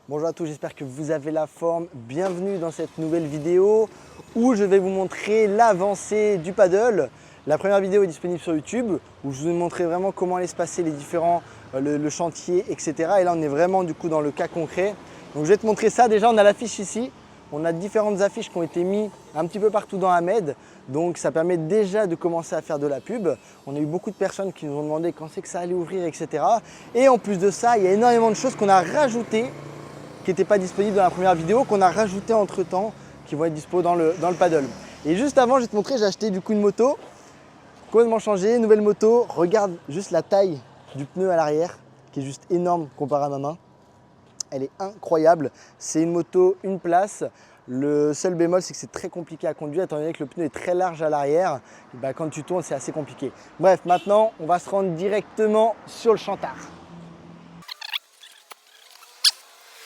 Bonjour à tous, j'espère que vous avez la forme. Bienvenue dans cette nouvelle vidéo où je vais vous montrer l'avancée du paddle. La première vidéo est disponible sur YouTube où je vous ai montré vraiment comment allait se passer les différents, le chantier, etc. Et là, on est vraiment du coup dans le cas concret. Donc je vais te montrer ça. Déjà, on a l'affiche ici. On a différentes affiches qui ont été mises un petit peu partout dans Ahmed. Donc ça permet déjà de commencer à faire de la pub. On a eu beaucoup de personnes qui nous ont demandé quand c'est que ça allait ouvrir, etc. Et en plus de ça, il y a énormément de choses qu'on a rajoutées qui n'étaient pas disponibles dans la première vidéo, qu'on a rajouté entre temps, qui vont être dispo dans le paddle. Et juste avant, je vais te montrer, j'ai acheté du coup une moto, complètement changée, nouvelle moto. Regarde juste la taille du pneu à l'arrière, qui est juste énorme comparé à ma main. Elle est incroyable. C'est une moto, une place. Le seul bémol, c'est que c'est très compliqué à conduire, étant donné que le pneu est très large à l'arrière. Quand tu tournes, c'est assez compliqué. Bref, maintenant, on va se rendre directement sur le chantard.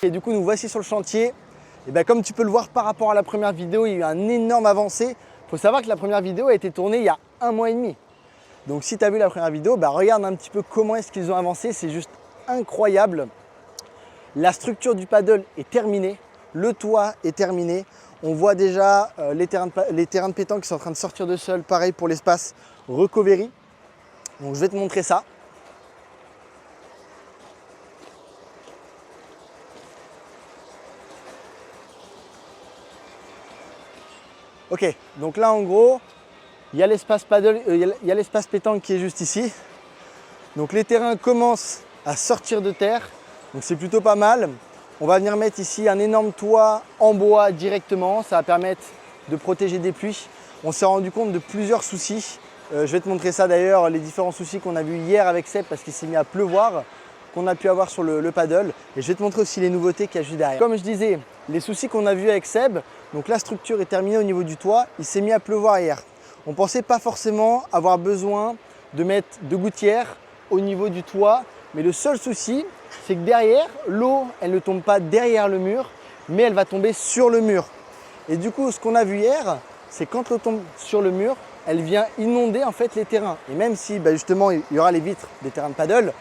Et du coup, nous voici sur le chantier. Et comme tu peux le voir par rapport à la première vidéo, il y a eu un énorme avancée. Il faut savoir que la première vidéo a été tournée il y a 1 mois et demi. Donc si tu as vu la première vidéo, regarde un petit peu comment est-ce qu'ils ont avancé. C'est juste incroyable. La structure du paddle est terminée. Le toit est terminé. On voit déjà les terrains de pétanque qui sont en train de sortir de sol. Pareil pour l'espace recovery. Donc je vais te montrer ça. Ok, donc là en gros, il y a l'espace paddle, il y a l'espace pétanque qui est juste ici. Donc les terrains commencent à sortir de terre, donc c'est plutôt pas mal. On va venir mettre ici un énorme toit en bois directement, ça va permettre de protéger des pluies. On s'est rendu compte de plusieurs soucis. Je vais te montrer ça d'ailleurs, les différents soucis qu'on a vus hier avec Seb parce qu'il s'est mis à pleuvoir, qu'on a pu avoir sur le paddle. Et je vais te montrer aussi les nouveautés qu'il y a juste derrière. Comme je disais, les soucis qu'on a vus avec Seb, donc la structure est terminée au niveau du toit, il s'est mis à pleuvoir hier. On ne pensait pas forcément avoir besoin de mettre de gouttières au niveau du toit, mais le seul souci, c'est que derrière, l'eau, elle ne tombe pas derrière le mur, mais elle va tomber sur le mur. Et du coup, ce qu'on a vu hier, c'est quand l'eau tombe sur le mur, elle vient inonder en fait les terrains. Et même si justement il y aura les vitres des terrains de paddle,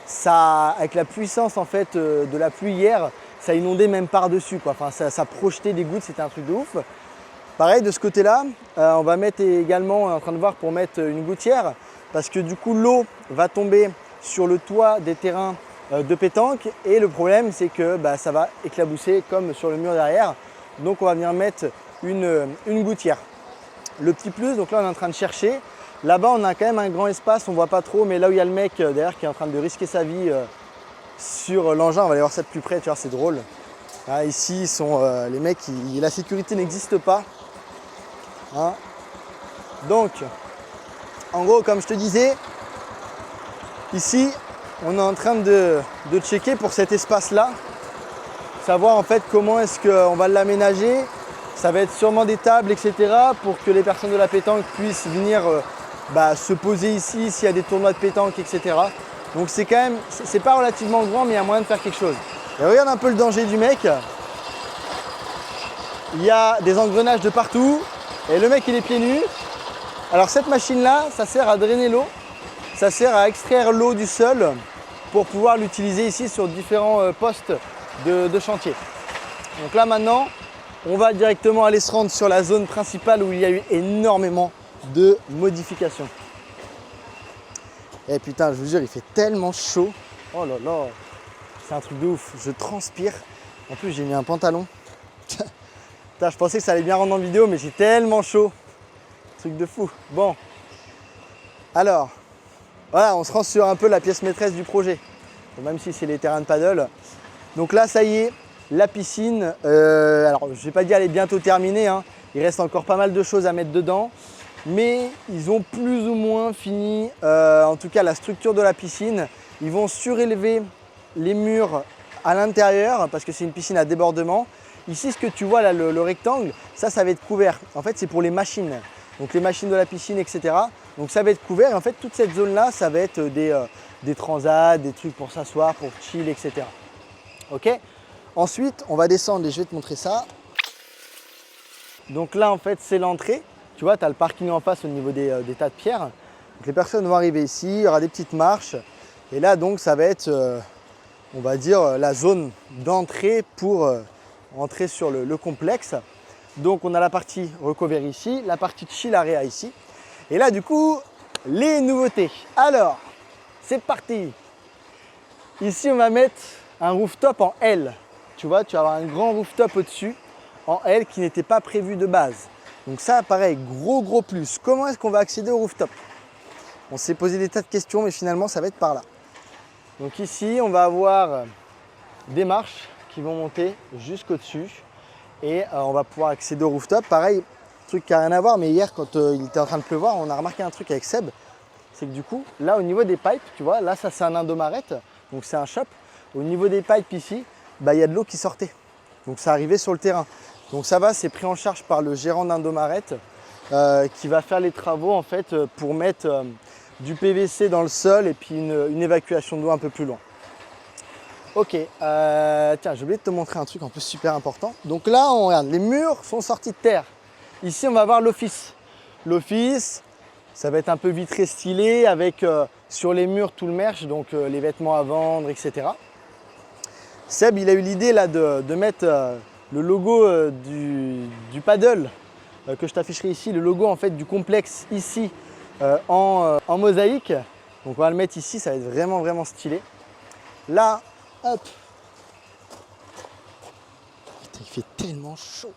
ça, avec la puissance en fait de la pluie hier, ça inondait même par-dessus. Enfin, ça projetait des gouttes, c'était un truc de ouf. Pareil, de ce côté-là, on va mettre également, on est en train de voir pour mettre une gouttière, parce que du coup l'eau va tomber sur le toit des terrains de pétanque. Et le problème, c'est que ça va éclabousser comme sur le mur derrière. Donc on va venir mettre une gouttière. Le petit plus, donc là on est en train de chercher. Là-bas, on a quand même un grand espace, on ne voit pas trop, mais là où il y a le mec derrière qui est en train de risquer sa vie sur l'engin, on va aller voir ça de plus près, tu vois, c'est drôle. Là, ici, ils sont, les mecs, la sécurité n'existe pas. Hein. Donc, en gros, comme je te disais, ici, on est en train de checker pour cet espace-là, savoir en fait comment est-ce qu'on va l'aménager. Ça va être sûrement des tables, etc. pour que les personnes de la pétanque puissent venir se poser ici s'il y a des tournois de pétanque, etc. Donc c'est quand même, c'est pas relativement grand, mais il y a moyen de faire quelque chose. Et regarde un peu le danger du mec. Il y a des engrenages de partout et le mec il est pieds nus. Alors cette machine-là, ça sert à drainer l'eau, ça sert à extraire l'eau du sol pour pouvoir l'utiliser ici sur différents postes de chantier. Donc là maintenant, on va directement aller se rendre sur la zone principale où il y a eu énormément de modifications. Et putain, je vous jure, il fait tellement chaud. Oh là là, c'est un truc de ouf. Je transpire. En plus, j'ai mis un pantalon. Putain, je pensais que ça allait bien rendre en vidéo, mais c'est tellement chaud. Truc de fou. Bon. Alors, voilà, on se rend sur un peu la pièce maîtresse du projet. Bon, même si c'est les terrains de paddle. Donc là, ça y est. La piscine, alors je ne vais pas dire elle est bientôt terminée, hein. Il reste encore pas mal de choses à mettre dedans, mais ils ont plus ou moins fini, en tout cas la structure de la piscine. Ils vont surélever les murs à l'intérieur parce que c'est une piscine à débordement. Ici, ce que tu vois là, le rectangle, ça va être couvert. En fait, c'est pour les machines, donc les machines de la piscine, etc. Donc ça va être couvert et en fait, toute cette zone-là, ça va être des transats, des trucs pour s'asseoir, pour chill, etc. Ok ? Ensuite, on va descendre et je vais te montrer ça. Donc là, en fait, c'est l'entrée. Tu vois, tu as le parking en face au niveau des tas de pierres. Donc les personnes vont arriver ici, il y aura des petites marches. Et là, donc, ça va être on va dire, la zone d'entrée pour entrer sur le complexe. Donc on a la partie recovery ici, la partie chill area ici. Et là du coup, les nouveautés. Alors, c'est parti. Ici on va mettre un rooftop en L. Tu vois, tu vas avoir un grand rooftop au-dessus en L qui n'était pas prévu de base. Donc ça, pareil, gros plus. Comment est-ce qu'on va accéder au rooftop? On s'est posé des tas de questions, mais finalement ça va être par là. Donc ici, on va avoir des marches qui vont monter jusqu'au-dessus. Et on va pouvoir accéder au rooftop. Pareil, truc qui n'a rien à voir, mais hier quand il était en train de pleuvoir, on a remarqué un truc avec Seb. C'est que du coup, là au niveau des pipes, tu vois, là ça c'est un Indomaret, donc c'est un shop. Au niveau des pipes ici, il y a de l'eau qui sortait. Donc ça arrivait sur le terrain. Donc ça va, c'est pris en charge par le gérant d'Indomaret qui va faire les travaux en fait pour mettre du PVC dans le sol et puis une évacuation d'eau un peu plus loin. Ok, tiens, j'ai oublié de te montrer un truc en plus super important. Donc là, on regarde, les murs sont sortis de terre. Ici, on va voir l'office. L'office, ça va être un peu vitré stylé avec sur les murs tout le merch, donc les vêtements à vendre, etc. Seb, il a eu l'idée là de mettre le logo du paddle que je t'afficherai ici, le logo en fait du complexe ici en mosaïque. Donc on va le mettre ici, ça va être vraiment stylé. Là, hop. Putain, il fait tellement chaud.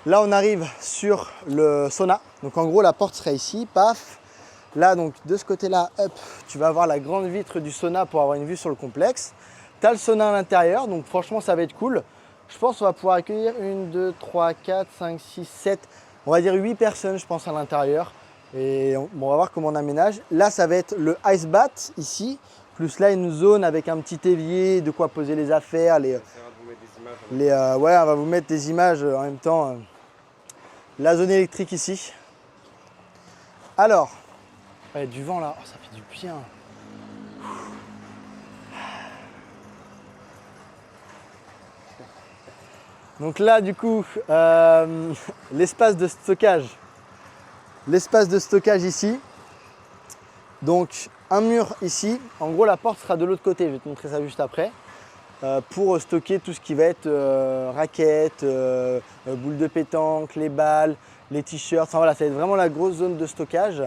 Là, on arrive sur le sauna. Donc en gros, la porte sera ici, paf. Là, donc de ce côté-là, hop, tu vas avoir la grande vitre du sauna pour avoir une vue sur le complexe. Tu as le sauna à l'intérieur, donc franchement, ça va être cool. Je pense qu'on va pouvoir accueillir 1, 2, 3, 4, 5, 6, 7, on va dire 8 personnes, je pense, à l'intérieur. Et on va voir comment on aménage. Là, ça va être le ice bath ici. Plus là, une zone avec un petit évier, de quoi poser les affaires. Ouais, on va vous mettre des images en même temps. La zone électrique ici. Alors, il y a du vent là, oh, ça fait du bien. Donc là, du coup, l'espace de stockage. L'espace de stockage ici. Donc, un mur ici. En gros, la porte sera de l'autre côté. Je vais te montrer ça juste après. Pour stocker tout ce qui va être raquettes, boules de pétanque, les balles, les t-shirts. Enfin voilà, ça va être vraiment la grosse zone de stockage.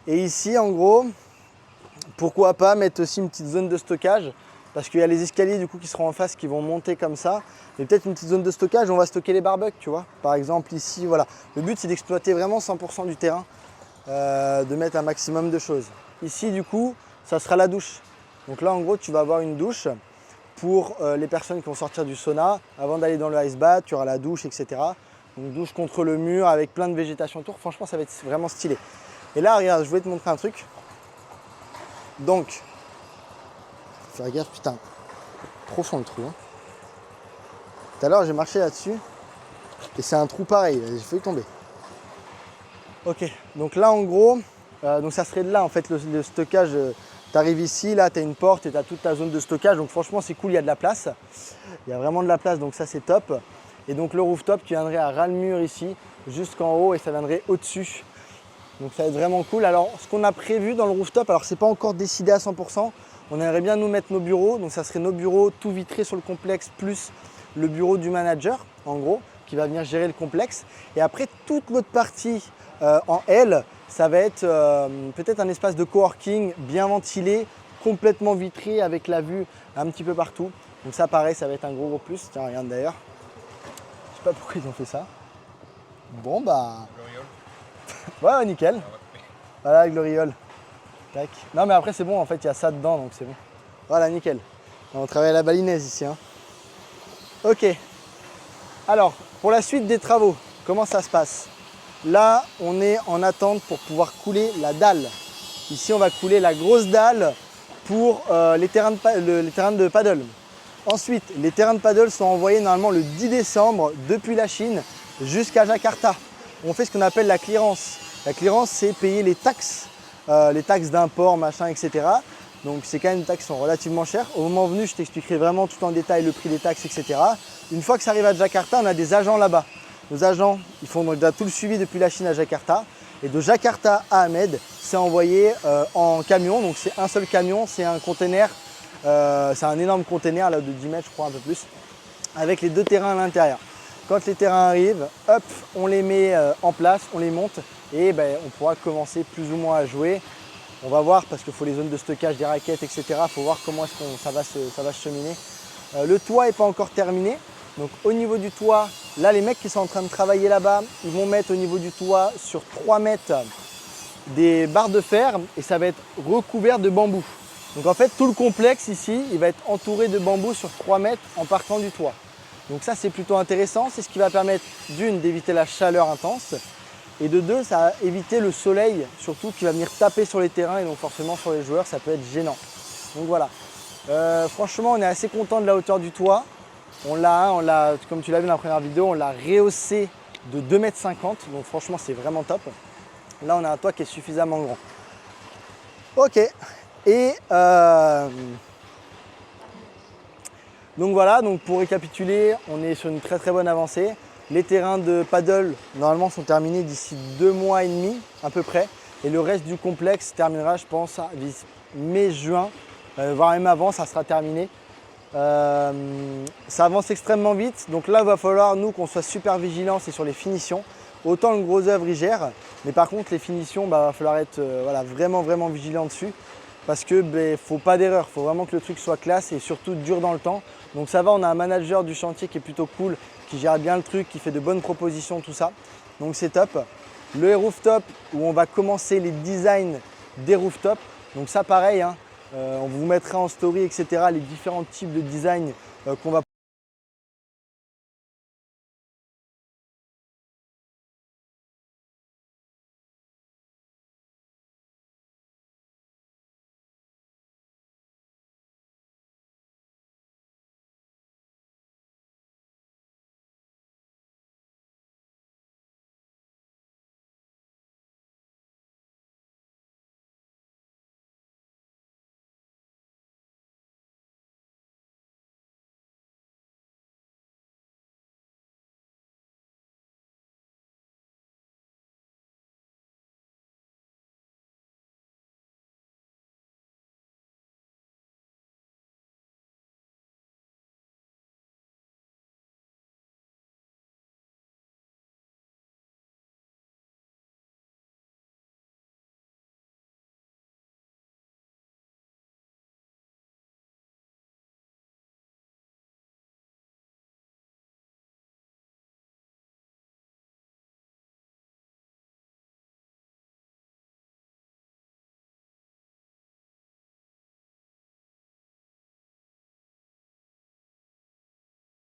Et ici, en gros, pourquoi pas mettre aussi une petite zone de stockage, parce qu'il y a les escaliers du coup qui seront en face qui vont monter comme ça. Mais peut-être une petite zone de stockage où on va stocker les barbecues, tu vois. Par exemple ici, voilà. Le but c'est d'exploiter vraiment 100% du terrain, de mettre un maximum de choses. Ici du coup, ça sera la douche. Donc là en gros, tu vas avoir une douche pour les personnes qui vont sortir du sauna. Avant d'aller dans le ice bath, tu auras la douche, etc. Donc douche contre le mur avec plein de végétation autour. Franchement, ça va être vraiment stylé. Et là, regarde, je voulais te montrer un truc. Donc, fais gaffe, putain, profond le trou. Hein. Tout à l'heure, j'ai marché là-dessus et c'est un trou pareil, j'ai failli tomber. Ok, donc là, en gros, donc ça serait de là en fait le stockage. Tu arrives ici, là, tu as une porte et tu as toute ta zone de stockage. Donc franchement, c'est cool, il y a de la place. Il y a vraiment de la place, donc ça, c'est top. Et donc le rooftop qui viendrait à ras le mur ici, jusqu'en haut, et ça viendrait au-dessus. Donc ça va être vraiment cool. Alors ce qu'on a prévu dans le rooftop, alors c'est pas encore décidé à 100%, on aimerait bien nous mettre nos bureaux, donc ça serait nos bureaux tout vitrés sur le complexe plus le bureau du manager en gros qui va venir gérer le complexe. Et après toute l'autre partie en L, ça va être peut-être un espace de coworking bien ventilé, complètement vitré avec la vue un petit peu partout. Donc ça pareil, ça va être un gros plus. Tiens, regarde d'ailleurs. Je sais pas pourquoi ils ont fait ça. Bon bah... Ouais, nickel. Voilà, gloriole. Tac. Non, mais après, c'est bon, en fait, il y a ça dedans, donc c'est bon. Voilà, nickel. On travaille à la balinaise ici. Hein. Ok. Alors, pour la suite des travaux, comment ça se passe? Là, on est en attente pour pouvoir couler la dalle. Ici, on va couler la grosse dalle pour les terrains de paddle. Ensuite, les terrains de paddle sont envoyés normalement le 10 décembre depuis la Chine jusqu'à Jakarta. On fait ce qu'on appelle la clearance. La clearance, c'est payer les taxes d'import, machin, etc. Donc, c'est quand même des taxes qui sont relativement chères. Au moment venu, je t'expliquerai vraiment tout en détail le prix des taxes, etc. Une fois que ça arrive à Jakarta, on a des agents là-bas. Nos agents, ils font donc tout le suivi depuis la Chine à Jakarta. Et de Jakarta à Ahmed, c'est envoyé en camion. Donc, c'est un seul camion, c'est un container C'est un énorme container là, de 10 mètres, je crois, un peu plus, avec les 2 terrains à l'intérieur. Quand les terrains arrivent, hop, on les met en place, on les monte et on pourra commencer plus ou moins à jouer. On va voir parce qu'il faut les zones de stockage des raquettes, etc. Il faut voir comment est-ce que ça va se cheminer. Le toit n'est pas encore terminé. Donc au niveau du toit, là les mecs qui sont en train de travailler là-bas, ils vont mettre au niveau du toit sur 3 mètres des barres de fer et ça va être recouvert de bambou. Donc en fait tout le complexe ici, il va être entouré de bambou sur 3 mètres en partant du toit. Donc ça c'est plutôt intéressant, c'est ce qui va permettre d'une d'éviter la chaleur intense et de deux ça va éviter le soleil surtout qui va venir taper sur les terrains et donc forcément sur les joueurs ça peut être gênant. Donc voilà, franchement on est assez content de la hauteur du toit. On l'a, comme tu l'as vu dans la première vidéo, on l'a rehaussé de 2,50 m, donc franchement c'est vraiment top. Là on a un toit qui est suffisamment grand. Ok, et donc voilà, donc pour récapituler, on est sur une très très bonne avancée. Les terrains de paddle normalement sont terminés d'ici 2 mois et demi à peu près. Et le reste du complexe terminera je pense mai-juin, voire même avant ça sera terminé. Ça avance extrêmement vite, donc là il va falloir nous qu'on soit super vigilants, c'est sur les finitions. Autant le gros œuvre il gère, mais par contre les finitions, va falloir être voilà, vraiment vigilant dessus parce que faut pas d'erreur, faut vraiment que le truc soit classe et surtout dur dans le temps. Donc ça va, on a un manager du chantier qui est plutôt cool, qui gère bien le truc, qui fait de bonnes propositions, tout ça. Donc c'est top. Le rooftop où on va commencer les designs des rooftops, donc ça pareil, hein, on vous mettra en story, etc. les différents types de design qu'on va